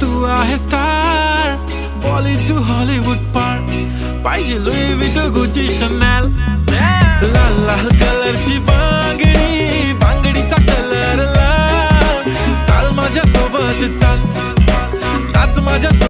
तू आहे star, Bollywood to Hollywood पार, पाहिजे लुई विटो गुची शनेल. लाल लाल कलरची बांगडी, बांगडीचा कलर लाल, चाल माझ्या सोबत चाल, नाच माझ्या